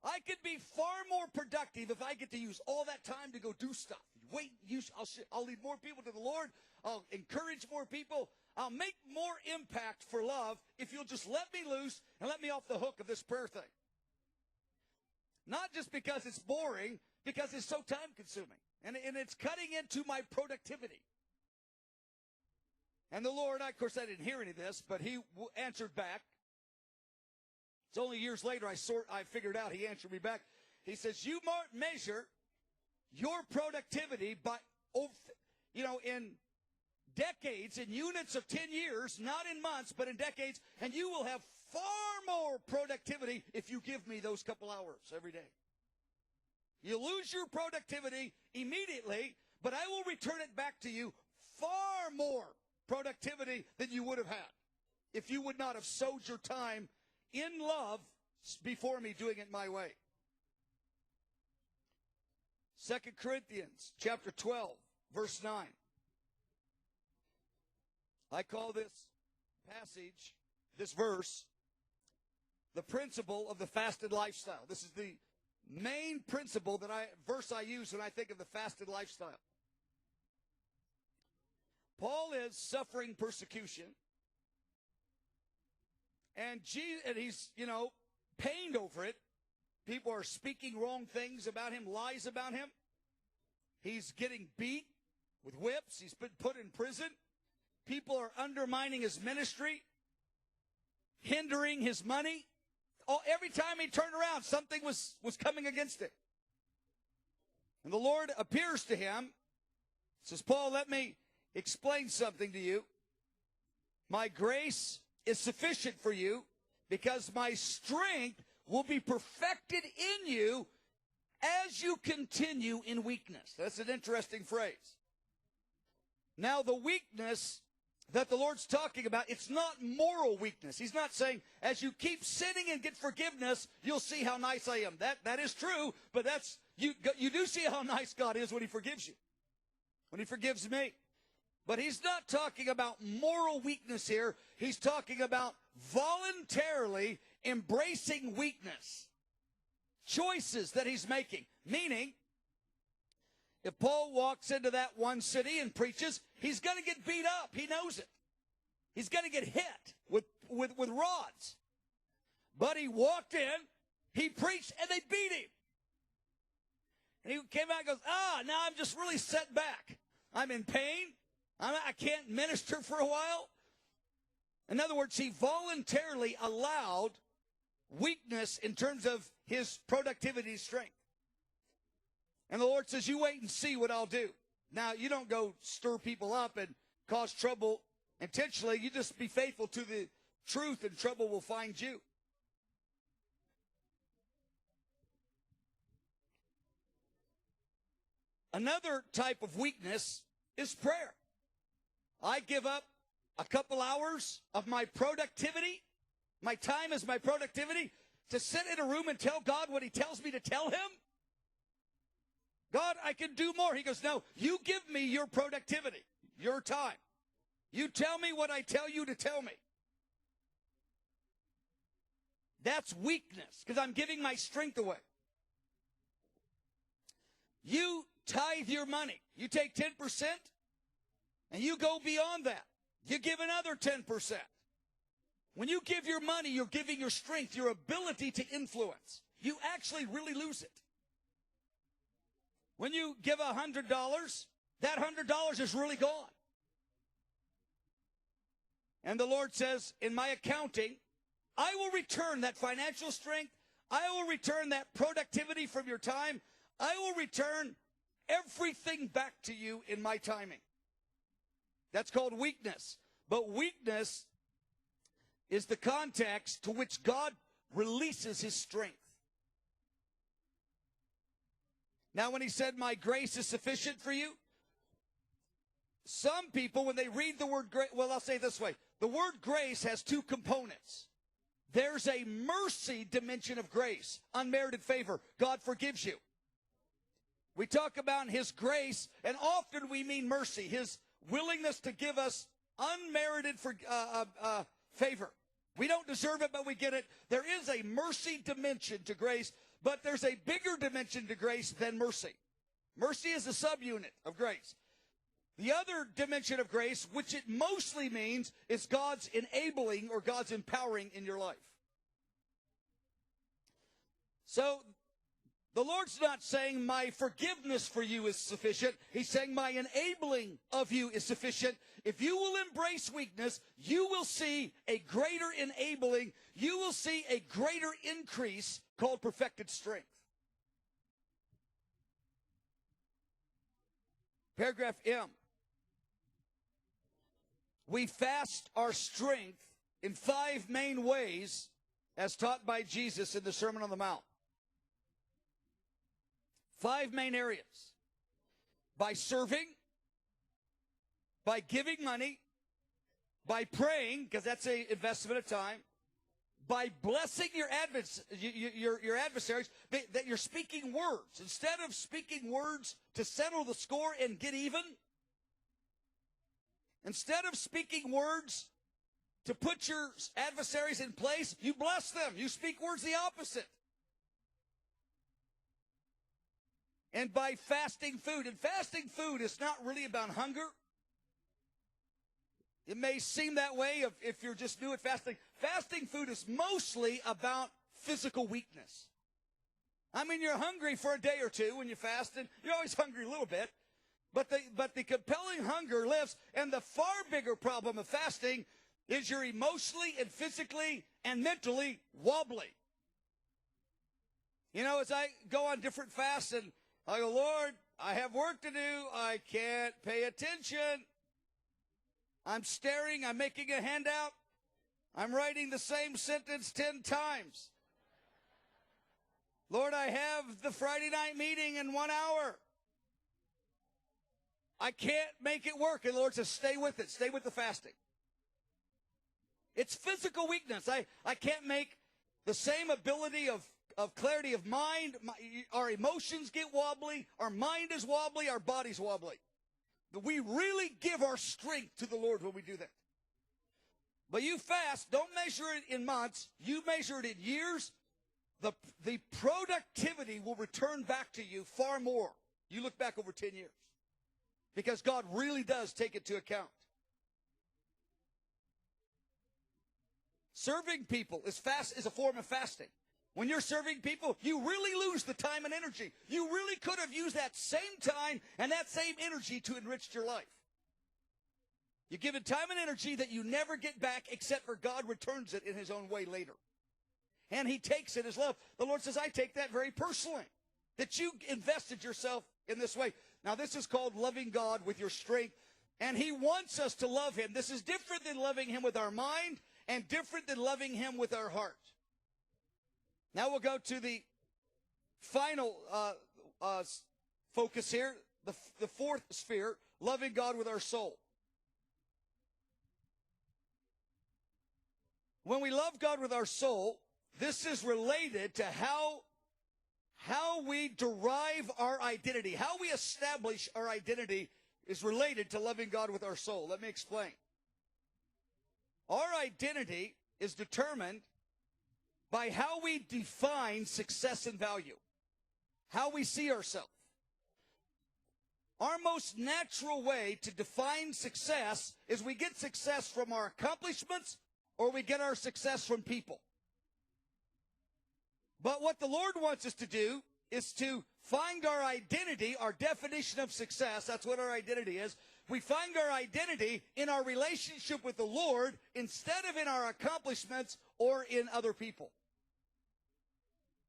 I could be far more productive if I get to use all that time to go do stuff. I'll lead more people to the Lord. I'll encourage more people. I'll make more impact for love if you'll just let me loose and let me off the hook of this prayer thing. Not just because it's boring, because it's so time-consuming. And it's cutting into my productivity. And the Lord, of course, I didn't hear any of this, but he answered back. It's only years later I figured out he answered me back. He says, you measure your productivity by, in decades, in units of 10 years, not in months, but in decades, and you will have far more productivity if you give me those couple hours every day. You lose your productivity immediately, but I will return it back to you far more productivity than you would have had if you would not have sowed your time in love before me, doing it my way. 2 Corinthians chapter 12, verse 9. I call this passage, this verse, the principle of the fasted lifestyle. This is the main principle verse I use when I think of the fasted lifestyle. Paul is suffering persecution. And he's, pained over it. People are speaking wrong things about him, lies about him. He's getting beat with whips. He's been put in prison. People are undermining his ministry, hindering his money. Every time he turned around, something was coming against it. And the Lord appears to him, says, Paul, let me explain something to you. My grace is sufficient for you because my strength will be perfected in you as you continue in weakness. That's an interesting phrase. Now, the weakness that the Lord's talking about, it's not moral weakness. He's not saying, as you keep sinning and get forgiveness, you'll see how nice I am. That is true, but you do see how nice God is when he forgives you, when he forgives me. But he's not talking about moral weakness here. He's talking about voluntarily embracing weakness. Choices that he's making. Meaning, if Paul walks into that one city and preaches, he's going to get beat up. He knows it. He's going to get hit with rods. But he walked in, he preached, and they beat him. And he came out and goes, now I'm just really set back. I'm in pain. I can't minister for a while. In other words, he voluntarily allowed weakness in terms of his productivity and strength. And the Lord says, you wait and see what I'll do. Now, you don't go stir people up and cause trouble intentionally. You just be faithful to the truth and trouble will find you. Another type of weakness is prayer. I give up a couple hours of my productivity. My time is my productivity to sit in a room and tell God what he tells me to tell him. God, I can do more. He goes, no, you give me your productivity, your time. You tell me what I tell you to tell me. That's weakness because I'm giving my strength away. You tithe your money. You take 10% and you go beyond that. You give another 10%. When you give your money, you're giving your strength, your ability to influence. You actually really lose it. When you give $100, that $100 is really gone. And the Lord says, in my accounting, I will return that financial strength. I will return that productivity from your time. I will return everything back to you in my timing. That's called weakness. But weakness is the context to which God releases his strength. Now, when he said, my grace is sufficient for you, some people, when they read the word grace, well, I'll say it this way. The word grace has two components. There's a mercy dimension of grace, unmerited favor. God forgives you. We talk about his grace, and often we mean mercy, his willingness to give us unmerited favor. We don't deserve it, but we get it. There is a mercy dimension to grace, but there's a bigger dimension to grace than mercy. Mercy is a subunit of grace. The other dimension of grace, which it mostly means, is God's enabling or God's empowering in your life. So, the Lord's not saying my forgiveness for you is sufficient. He's saying my enabling of you is sufficient. If you will embrace weakness, you will see a greater enabling. You will see a greater increase called perfected strength. Paragraph M. We fast our strength in 5 main ways as taught by Jesus in the Sermon on the Mount. 5 main areas. By serving, by giving money, by praying, because that's an investment of time, by blessing your adversaries, that you're speaking words. Instead of speaking words to settle the score and get even, instead of speaking words to put your adversaries in place, you bless them. You speak words the opposite. And by fasting food. And fasting food is not really about hunger. It may seem that way if you're just new at fasting. Fasting food is mostly about physical weakness. I mean, you're hungry for a day or two when you fast, and you're always hungry a little bit. But the compelling hunger lives, and the far bigger problem of fasting is you're emotionally and physically and mentally wobbly. You know, as I go on different fasts, and I go, Lord, I have work to do. I can't pay attention. I'm staring. I'm making a handout. I'm writing the same sentence 10 times. Lord, I have the Friday night meeting in 1 hour. I can't make it work. And the Lord says, stay with it. Stay with the fasting. It's physical weakness. I can't make the same ability of clarity of mind. Our emotions get wobbly. Our mind is wobbly. Our body's wobbly. But we really give our strength to the Lord when we do that. But you fast, don't measure it in months. You measure it in years. The productivity will return back to you far more. You look back over 10 years. Because God really does take it to account. Serving people is a form of fasting. When you're serving people, you really lose the time and energy. You really could have used that same time and that same energy to enrich your life. You give it time and energy that you never get back except for God returns it in his own way later. And he takes it as love. The Lord says, I take that very personally, that you invested yourself in this way. Now, this is called loving God with your strength, and he wants us to love him. This is different than loving him with our mind and different than loving him with our heart. Now we'll go to the final focus here, the fourth sphere, loving God with our soul. When we love God with our soul, this is related to how we derive our identity. How we establish our identity is related to loving God with our soul. Let me explain. Our identity is determined by how we define success and value, how we see ourselves. Our most natural way to define success is we get success from our accomplishments or we get our success from people. But what the Lord wants us to do is to find our identity, our definition of success. That's what our identity is. We find our identity in our relationship with the Lord instead of in our accomplishments or in other people.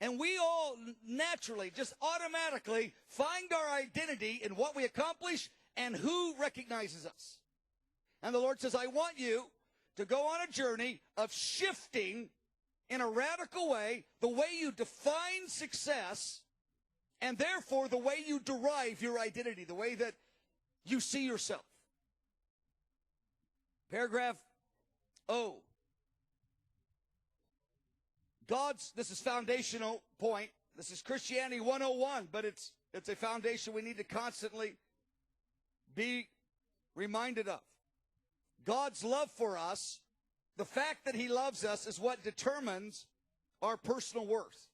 And we all naturally, just automatically find our identity in what we accomplish and who recognizes us. And the Lord says, I want you to go on a journey of shifting in a radical way the way you define success and therefore the way you derive your identity, the way that you see yourself. Paragraph O. This is foundational point. This is Christianity 101, but it's a foundation we need to constantly be reminded of. God's love for us, the fact that he loves us is what determines our personal worth.